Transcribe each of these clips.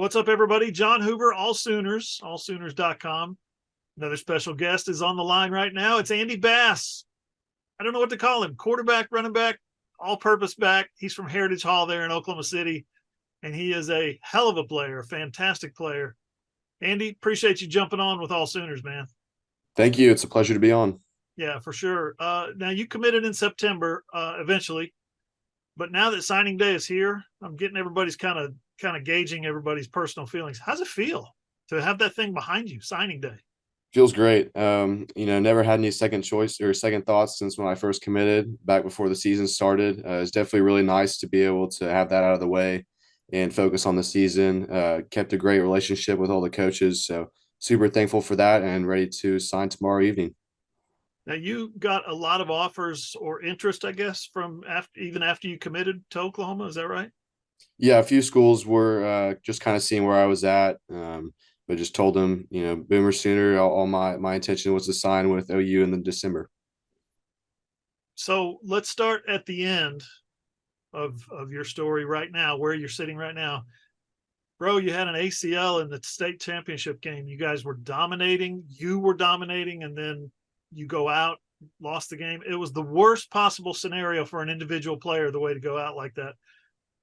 What's up, everybody? John Hoover, AllSooners, AllSooners.com. Another special guest is on the line right now. It's Andy Bass. I don't know what to call him. Quarterback, running back, all-purpose back. He's from Heritage Hall there in Oklahoma City, and he is a hell of a player, a fantastic player. Andy, appreciate you jumping on with AllSooners, man. Thank you. It's a pleasure to be on. Yeah, for sure. Now, you committed in September eventually, but now that signing day is here, I'm getting everybody's kind of gauging everybody's personal feelings. How's it feel to have that thing behind you, signing day? Feels great. Never had any second choice or second thoughts since when I first committed back before the season started. It's definitely really nice to be able to have that out of the way and focus on the season. Kept a great relationship with all the coaches. So super thankful for that and ready to sign tomorrow evening. Now, you got a lot of offers or interest, I guess, from even after you committed to Oklahoma. Is that right? Yeah, a few schools were just kind of seeing where I was at, but just told them, Boomer Sooner, all my intention was to sign with OU in the December. So let's start at the end of your story right now, where you're sitting right now. Bro, you had an ACL in the state championship game. You guys were dominating. You were dominating, and then you go out, lost the game. It was the worst possible scenario for an individual player, the way to go out like that.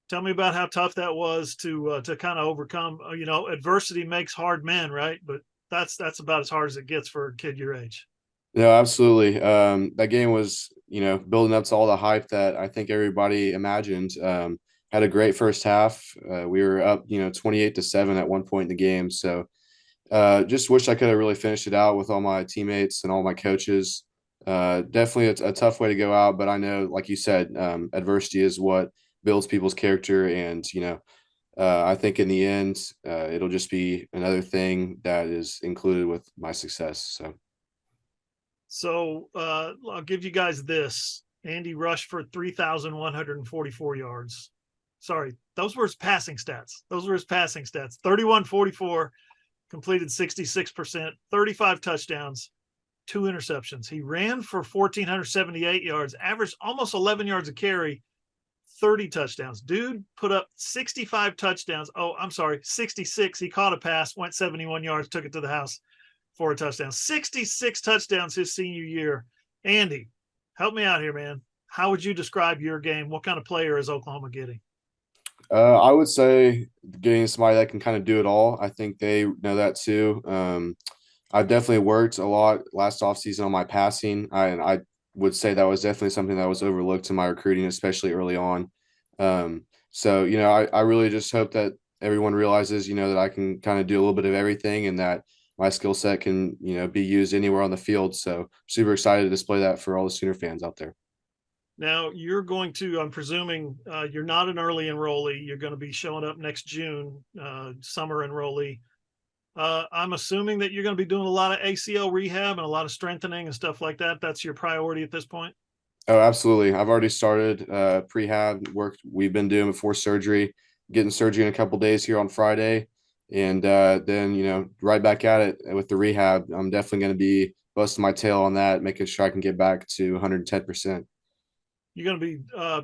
Tell me about how tough that was to kind of overcome. Adversity makes hard men, right? But that's about as hard as it gets for a kid your age. No, absolutely. That game was, building up to all the hype that I think everybody imagined. Had a great first half. We were up, 28-7 at one point in the game. So just wish I could have really finished it out with all my teammates and all my coaches. Definitely a tough way to go out, but I know, like you said, adversity is what builds people's character. And, I think in the end, it'll just be another thing that is included with my success. So I'll give you guys this. Andy rushed for 3,144 yards. Sorry, those were his passing stats. 31-44, completed 66%, 35 touchdowns, 2 interceptions. He ran for 1,478 yards, averaged almost 11 yards a carry, 30 touchdowns. Dude put up 65 touchdowns. Oh, I'm sorry, 66. He caught a pass, went 71 yards, took it to the house for a touchdown. 66 touchdowns his senior year. Andy, help me out here, man. How would you describe your game? What kind of player is Oklahoma getting? I would say getting somebody that can kind of do it all. I think they know that too. I've definitely worked a lot last offseason on my passing. I would say that was definitely something that was overlooked in my recruiting, especially early on. I really just hope that everyone realizes, that I can kind of do a little bit of everything and that my skill set can, be used anywhere on the field. So super excited to display that for all the Sooner fans out there. Now you're going to, I'm presuming you're not an early enrollee. You're going to be showing up next June, summer enrollee. I'm assuming that you're going to be doing a lot of ACL rehab and a lot of strengthening and stuff like that. That's your priority at this point? Oh, absolutely. I've already started prehab work we've been doing before surgery, getting surgery in a couple days here on Friday. And then, right back at it with the rehab. I'm definitely going to be busting my tail on that, making sure I can get back to 110%. You're going to be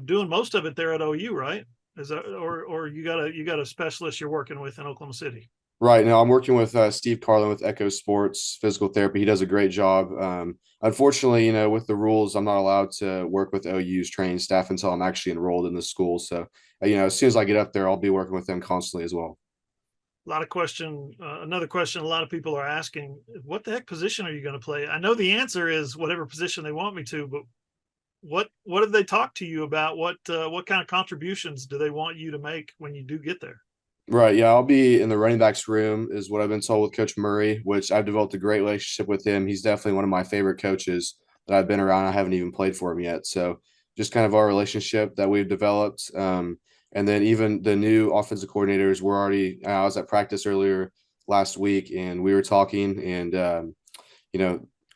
doing most of it there at OU, right? Is that, or you got a specialist you're working with in Oklahoma City? Right now, I'm working with Steve Carlin with Echo Sports Physical Therapy. He does a great job. Unfortunately, with the rules, I'm not allowed to work with OU's training staff until I'm actually enrolled in the school. So, as soon as I get up there, I'll be working with them constantly as well. Another question a lot of people are asking: what the heck position are you going to play? I know the answer is whatever position they want me to, but what did they talk to you about? What kind of contributions do they want you to make when you do get there? Right. Yeah. I'll be in the running backs room, is what I've been told with Coach Murray, which I've developed a great relationship with him. He's definitely one of my favorite coaches that I've been around. I haven't even played for him yet. So just kind of our relationship that we've developed. And then even the new offensive coordinators were already, I was at practice earlier last week and we were talking. And,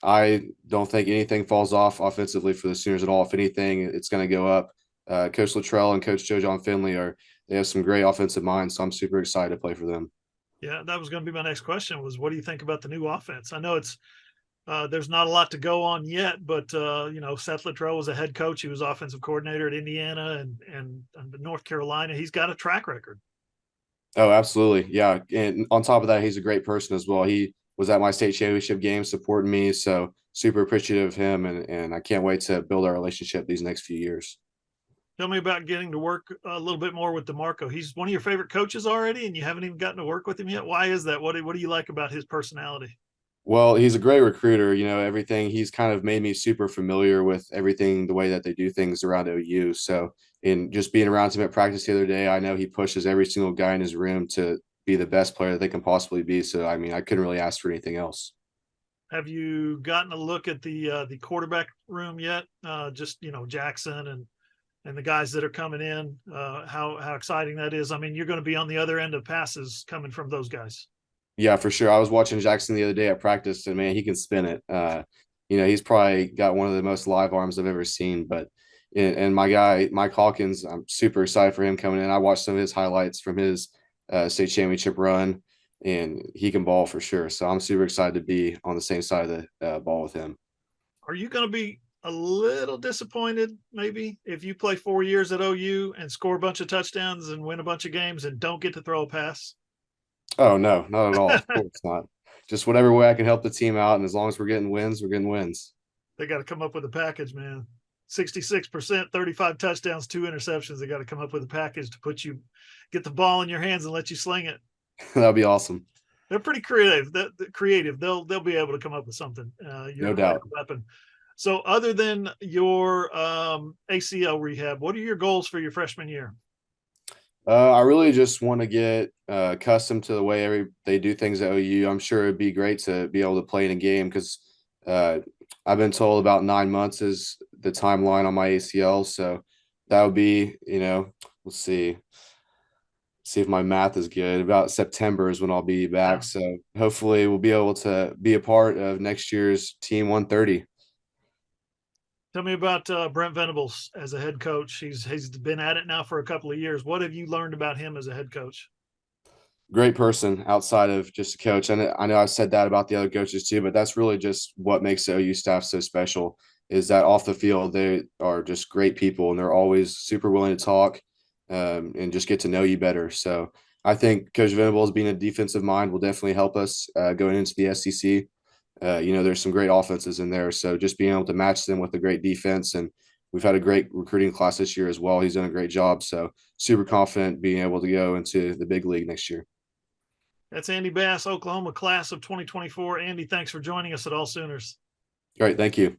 I don't think anything falls off offensively for the Sooners at all. If anything, it's going to go up. Coach Luttrell and Coach Joe John Finley they have some great offensive minds, so I'm super excited to play for them. Yeah, that was going to be my next question was, what do you think about the new offense? I know it's there's not a lot to go on yet, but Seth Luttrell was a head coach. He was offensive coordinator at Indiana and North Carolina. He's got a track record. Oh, absolutely. Yeah. And on top of that, he's a great person as well. He was at my state championship game supporting me. So super appreciative of him. And I can't wait to build our relationship these next few years. Tell me about getting to work a little bit more with DeMarco. He's one of your favorite coaches already, and you haven't even gotten to work with him yet. Why is that? What do you like about his personality? Well, he's a great recruiter. Everything he's kind of made me super familiar with everything, the way that they do things around OU. So, in just being around him at practice the other day, I know he pushes every single guy in his room to be the best player that they can possibly be. So, I mean, I couldn't really ask for anything else. Have you gotten a look at the quarterback room yet? Just Jackson and the guys that are coming in. How exciting that is! I mean, you're going to be on the other end of passes coming from those guys. Yeah, for sure. I was watching Jackson the other day at practice, and man, he can spin it. He's probably got one of the most live arms I've ever seen. But and my guy Mike Hawkins, I'm super excited for him coming in. I watched some of his highlights from his state championship run, and he can ball for sure. So I'm super excited to be on the same side of the ball with him. Are you going to be a little disappointed maybe if you play 4 years at OU and score a bunch of touchdowns and win a bunch of games and don't get to throw a pass? Oh no, not at all. Of course not. Just whatever way I can help the team out, and as long as we're getting wins, we're getting wins. They got to come up with a package, man. 66%, 35 touchdowns, 2 interceptions. They got to come up with a package to get the ball in your hands and let you sling it. That'll be awesome. They're pretty creative. Creative. They'll be able to come up with something. No You're quite doubt. a weapon. So, other than your ACL rehab, what are your goals for your freshman year? I really just want to get accustomed to the way they do things at OU. I'm sure it'd be great to be able to play in a game because uh, I've been told about 9 months is the timeline on my ACL. So that would be, we'll see if my math is good. About September is when I'll be Yeah. back. So hopefully we'll be able to be a part of next year's Team 130. Tell me about Brent Venables as a head coach. He's been at it now for a couple of years. What have you learned about him as a head coach? Great person outside of just a coach. And I know I've said that about the other coaches too, but that's really just what makes the OU staff so special is that off the field, they are just great people and they're always super willing to talk and just get to know you better. So I think Coach Venables being a defensive mind will definitely help us going into the SEC. There's some great offenses in there. So just being able to match them with a great defense. And we've had a great recruiting class this year as well. He's done a great job. So super confident being able to go into the big league next year. That's Andy Bass, Oklahoma class of 2024. Andy, thanks for joining us at AllSooners. All right. Thank you.